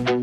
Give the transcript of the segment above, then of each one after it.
What's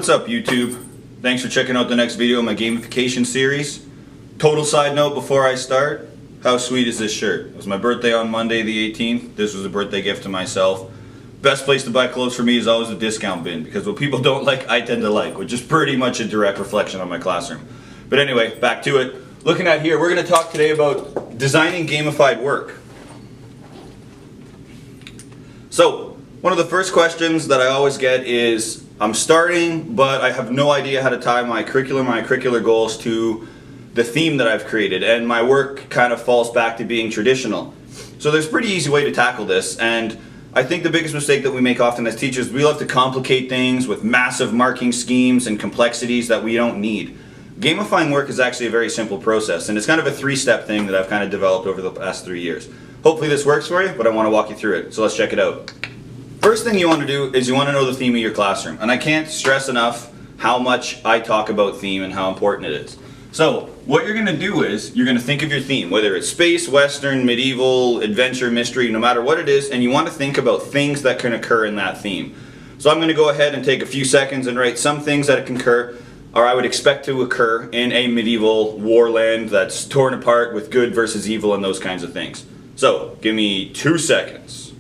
up, YouTube? Thanks for checking out the next video in my gamification series. Total side note before I start, how sweet is this shirt? It was my birthday on Monday the 18th. This was a birthday gift to myself. Best place to buy clothes for me is always the discount bin, because what people don't like, I tend to like, which is pretty much a direct reflection on my classroom. But anyway, back to it. Looking at here, we're going to talk today about designing gamified work. So, one of the first questions that I always get is, I'm starting, but I have no idea how to tie my curricular goals to the theme that I've created, and my work kind of falls back to being traditional. So there's a pretty easy way to tackle this, and I think the biggest mistake that we make often as teachers, we love to complicate things with massive marking schemes and complexities that we don't need. Gamifying work is actually a very simple process, and it's kind of a three-step thing that I've kind of developed over the past 3 years. Hopefully this works for you, but I want to walk you through it, so let's check it out. First thing you want to do is you want to know the theme of your classroom, and I can't stress enough how much I talk about theme and how important it is. So what you're going to do is you're going to think of your theme, whether it's space, western, medieval, adventure, mystery, no matter what it is, and you want to think about things that can occur in that theme. So I'm going to go ahead and take a few seconds and write some things that can occur, or I would expect to occur in a medieval warland that's torn apart with good versus evil and those kinds of things. So give me 2 seconds.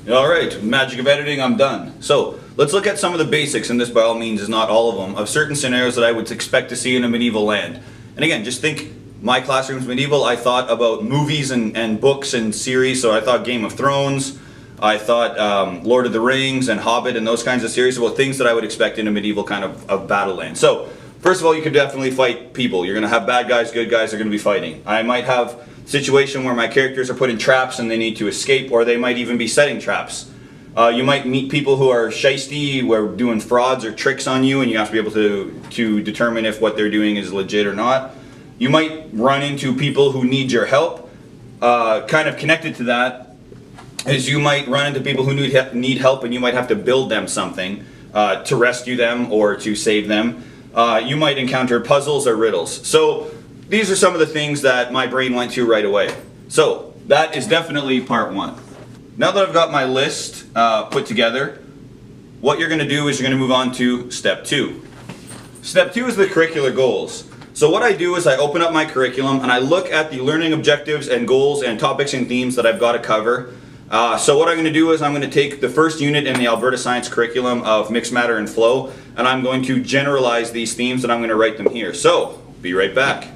Alright, magic of editing, I'm done. So, let's look at some of the basics, and this by all means is not all of them, of certain scenarios that I would expect to see in a medieval land. And again, just think, my classroom's medieval, I thought about movies and books and series, so I thought Game of Thrones, I thought Lord of the Rings and Hobbit and those kinds of series, about things that I would expect in a medieval kind of battle land. So, first of all, you could definitely fight people. You're going to have bad guys, good guys are going to be fighting. I might have situation where my characters are put in traps and they need to escape, or they might even be setting traps. You might meet people who are shisty, who are doing frauds or tricks on you, and you have to be able to determine if what they're doing is legit or not. You might run into people who need your help. Kind of connected to that is you might run into people who need help, and you might have to build them something to rescue them or to save them. You might encounter puzzles or riddles. So these are some of the things that my brain went to right away. So that is definitely part one. Now that I've got my list put together, what you're going to do is you're going to move on to step 2. Step 2 is the curricular goals. So what I do is I open up my curriculum and I look at the learning objectives and goals and topics and themes that I've got to cover. So what I'm going to do is I'm going to take the first unit in the Alberta Science curriculum of mixed matter and flow, and I'm going to generalize these themes and I'm going to write them here. So, be right back.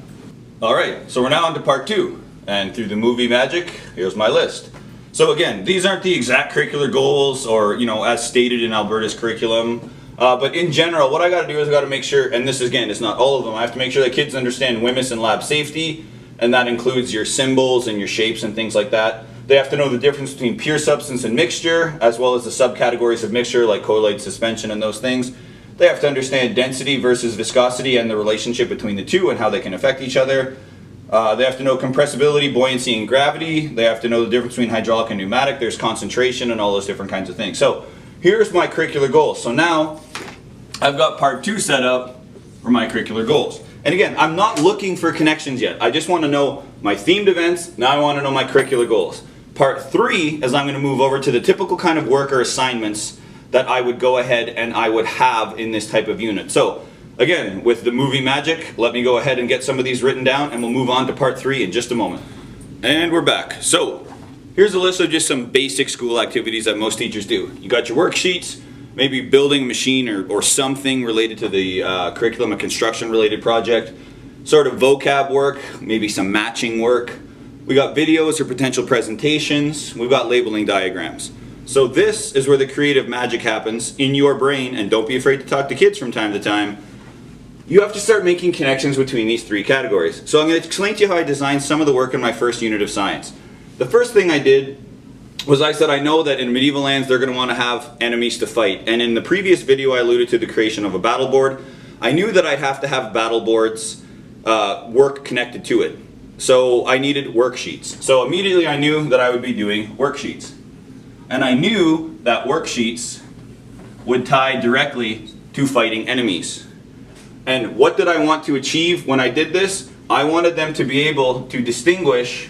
Alright, so we're now on to part 2, and through the movie magic, here's my list. So again, these aren't the exact curricular goals or, as stated in Alberta's curriculum, but in general, what I got to do is I got to make sure, and this again is not all of them, I have to make sure that kids understand WHMIS and lab safety, and that includes your symbols and your shapes and things like that. They have to know the difference between pure substance and mixture, as well as the subcategories of mixture like colloid, suspension, and those things. They have to understand density versus viscosity and the relationship between the two and how they can affect each other. They have to know compressibility, buoyancy, and gravity. They have to know the difference between hydraulic and pneumatic. There's concentration and all those different kinds of things. So here's my curricular goals. So now I've got part 2 set up for my curricular goals. And again, I'm not looking for connections yet. I just want to know my themed events. Now I want to know my curricular goals. Part 3 is I'm going to move over to the typical kind of work or assignments that I would go ahead and I would have in this type of unit. So again, with the movie magic, let me go ahead and get some of these written down and we'll move on to part 3 in just a moment. And we're back. So here's a list of just some basic school activities that most teachers do. You got your worksheets, maybe building a machine or something related to the curriculum, a construction related project, sort of vocab work, maybe some matching work. We got videos or potential presentations. We've got labeling diagrams. So this is where the creative magic happens in your brain, and don't be afraid to talk to kids from time to time. You have to start making connections between these 3 categories. So I'm going to explain to you how I designed some of the work in my first unit of science. The first thing I did was I said I know that in medieval lands they're going to want to have enemies to fight. And in the previous video I alluded to the creation of a battle board. I knew that I'd have to have battle boards work connected to it. So I needed worksheets. So immediately I knew that I would be doing worksheets. And I knew that worksheets would tie directly to fighting enemies. And what did I want to achieve when I did this? I wanted them to be able to distinguish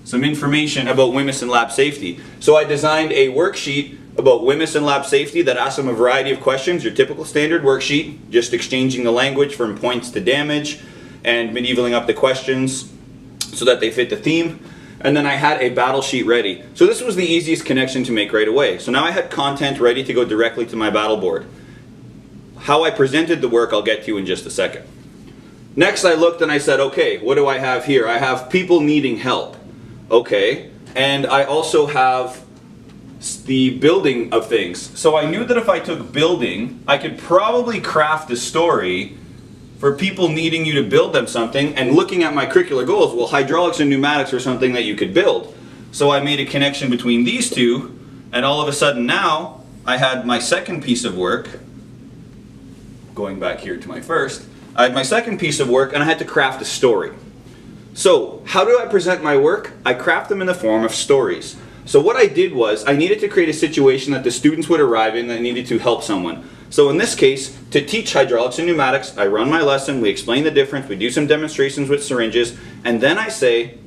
some information about WHMIS and lab safety. So I designed a worksheet about WHMIS and lab safety that asks them a variety of questions, your typical standard worksheet, just exchanging the language from points to damage and medievaling up the questions so that they fit the theme. And then I had a battle sheet ready. So this was the easiest connection to make right away. So now I had content ready to go directly to my battle board. How I presented the work I'll get to in just a second. Next I looked and I said, okay, what do I have here? I have people needing help. Okay, and I also have the building of things. So I knew that if I took building, I could probably craft a story for people needing you to build them something, and looking at my curricular goals, well, hydraulics and pneumatics are something that you could build. So I made a connection between these two, and all of a sudden now I had my second piece of work, going back here to my first, I had my second piece of work and I had to craft a story. So how do I present my work? I craft them in the form of stories. So what I did was I needed to create a situation that the students would arrive in that needed to help someone. So in this case, to teach hydraulics and pneumatics, I run my lesson, we explain the difference, we do some demonstrations with syringes, and then I say,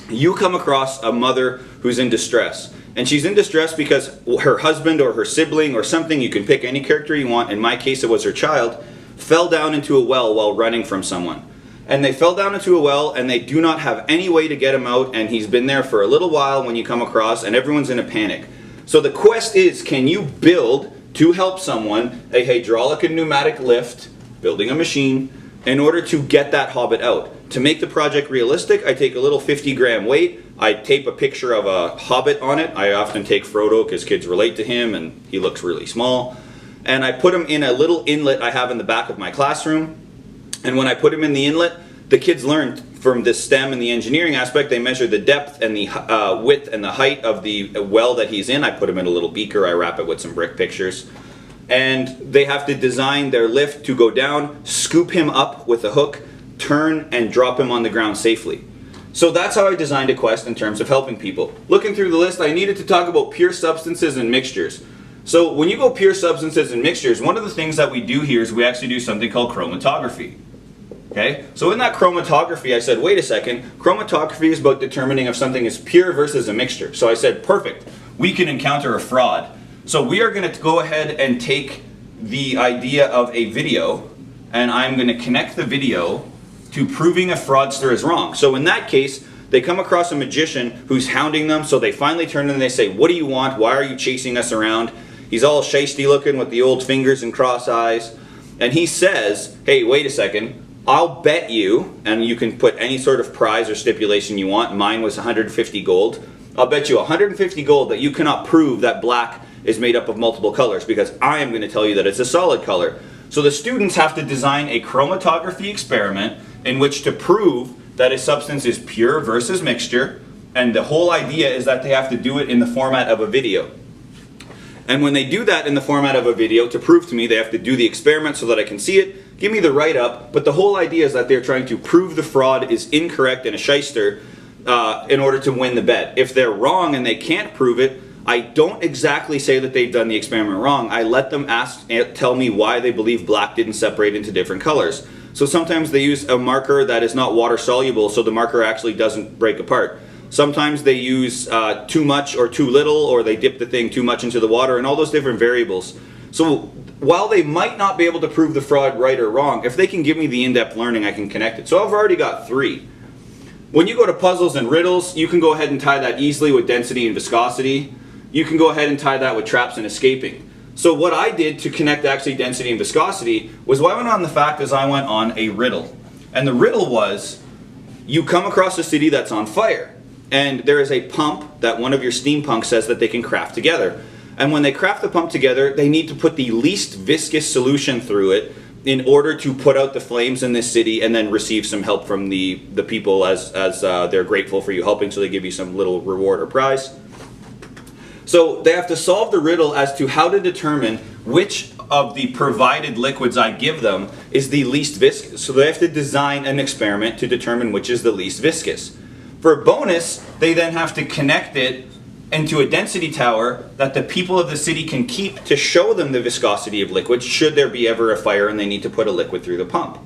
you come across a mother who's in distress. And she's in distress because her husband or her sibling or something, you can pick any character you want, in my case it was her child, fell down into a well while running from someone. And they fell down into a well and they do not have any way to get him out, and he's been there for a little while when you come across, and everyone's in a panic. So the quest is, can you build, to help someone, a hydraulic and pneumatic lift, building a machine, in order to get that hobbit out. To make the project realistic, I take a little 50-gram weight, I tape a picture of a hobbit on it. I often take Frodo because kids relate to him and he looks really small. And I put him in a little inlet I have in the back of my classroom. And when I put him in the inlet, the kids learned from the STEM and the engineering aspect. They measure the depth and the width and the height of the well that he's in. I put him in a little beaker, I wrap it with some brick pictures. And they have to design their lift to go down, scoop him up with a hook, turn and drop him on the ground safely. So that's how I designed a quest in terms of helping people. Looking through the list, I needed to talk about pure substances and mixtures. So when you go pure substances and mixtures, one of the things that we do here is we actually do something called chromatography. Okay? So in that chromatography, I said, wait a second, chromatography is about determining if something is pure versus a mixture. So I said, perfect, we can encounter a fraud. So we are going to go ahead and take the idea of a video, and I'm going to connect the video to proving a fraudster is wrong. So in that case, they come across a magician who's hounding them, so they finally turn and they say, what do you want? Why are you chasing us around? He's all shisty looking with the old fingers and cross eyes. And he says, hey, wait a second, I'll bet you, and you can put any sort of prize or stipulation you want. Mine was 150 gold. I'll bet you 150 gold that you cannot prove that black is made up of multiple colors, because I am going to tell you that it's a solid color. So the students have to design a chromatography experiment in which to prove that a substance is pure versus mixture, and the whole idea is that they have to do it in the format of a video. And when they do that in the format of a video, to prove to me, they have to do the experiment so that I can see it, give me the write-up, but the whole idea is that they're trying to prove the fraud is incorrect and a shyster in order to win the bet. If they're wrong and they can't prove it, I don't exactly say that they've done the experiment wrong. I let them tell me why they believe black didn't separate into different colors. So sometimes they use a marker that is not water soluble, so the marker actually doesn't break apart. Sometimes they use too much or too little, or they dip the thing too much into the water, and all those different variables. So while they might not be able to prove the fraud right or wrong, if they can give me the in-depth learning, I can connect it. So I've already got 3. When you go to puzzles and riddles, you can go ahead and tie that easily with density and viscosity. You can go ahead and tie that with traps and escaping. So what I did to connect actually density and viscosity was, I went on the fact as I went on a riddle. And the riddle was, you come across a city that's on fire, and there is a pump that one of your steampunks says that they can craft together. And when they craft the pump together, they need to put the least viscous solution through it in order to put out the flames in this city and then receive some help from the people as they're grateful for you helping, so they give you some little reward or prize. So they have to solve the riddle as to how to determine which of the provided liquids I give them is the least viscous. So they have to design an experiment to determine which is the least viscous. For a bonus, they then have to connect it into a density tower that the people of the city can keep to show them the viscosity of liquids should there be ever a fire and they need to put a liquid through the pump.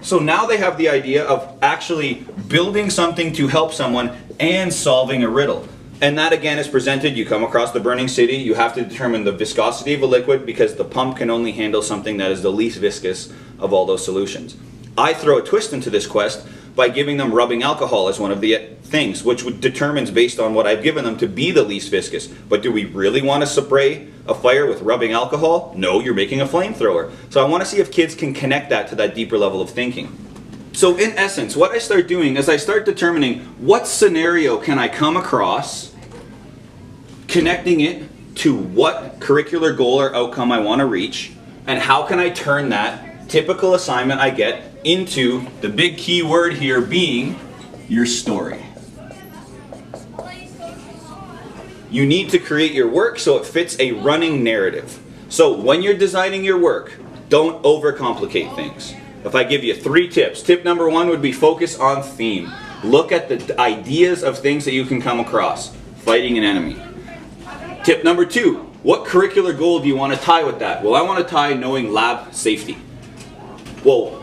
So now they have the idea of actually building something to help someone and solving a riddle. And that again is presented, you come across the burning city, you have to determine the viscosity of a liquid because the pump can only handle something that is the least viscous of all those solutions. I throw a twist into this quest by giving them rubbing alcohol as one of the things, which determines based on what I've given them to be the least viscous. But do we really want to spray a fire with rubbing alcohol? No, you're making a flamethrower. So I want to see if kids can connect that to that deeper level of thinking. So in essence, what I start doing is I start determining what scenario can I come across, connecting it to what curricular goal or outcome I want to reach, and how can I turn that typical assignment I get into the big key word here being your story. You need to create your work so it fits a running narrative. So when you're designing your work, don't overcomplicate things. If I give you 3 tips, tip number 1 would be focus on theme. Look at the ideas of things that you can come across. Fighting an enemy. Tip number 2, what curricular goal do you want to tie with that? Well, I want to tie knowing lab safety. Well,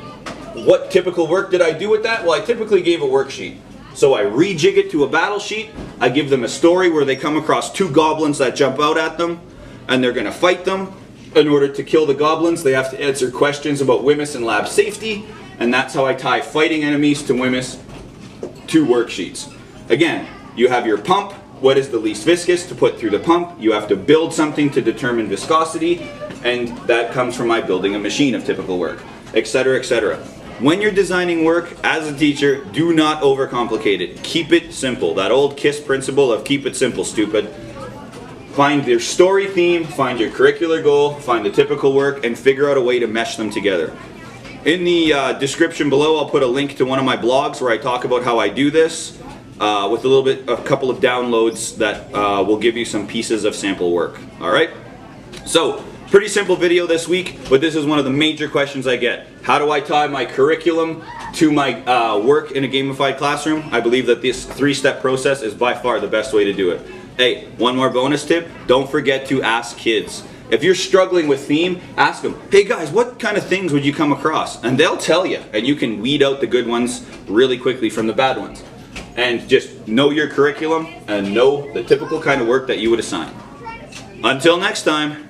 what typical work did I do with that? Well, I typically gave a worksheet. So I rejig it to a battle sheet. I give them a story where they come across 2 goblins that jump out at them, and they're going to fight them. In order to kill the goblins, they have to answer questions about WHMIS and lab safety, and that's how I tie fighting enemies to WHMIS to worksheets. Again, you have your pump. What is the least viscous to put through the pump? You have to build something to determine viscosity, and that comes from my building a machine of typical work, etc., etc. When you're designing work as a teacher, do not overcomplicate it. Keep it simple. That old KISS principle of keep it simple, stupid. Find your story theme, find your curricular goal, find the typical work, and figure out a way to mesh them together. In the description below, I'll put a link to one of my blogs where I talk about how I do this with a couple of downloads that will give you some pieces of sample work. All right? So, pretty simple video this week, but this is one of the major questions I get. How do I tie my curriculum to my work in a gamified classroom? I believe that this 3-step process is by far the best way to do it. Hey, one more bonus tip, don't forget to ask kids. If you're struggling with theme, ask them, hey guys, what kind of things would you come across? And they'll tell you, and you can weed out the good ones really quickly from the bad ones. And just know your curriculum and know the typical kind of work that you would assign. Until next time.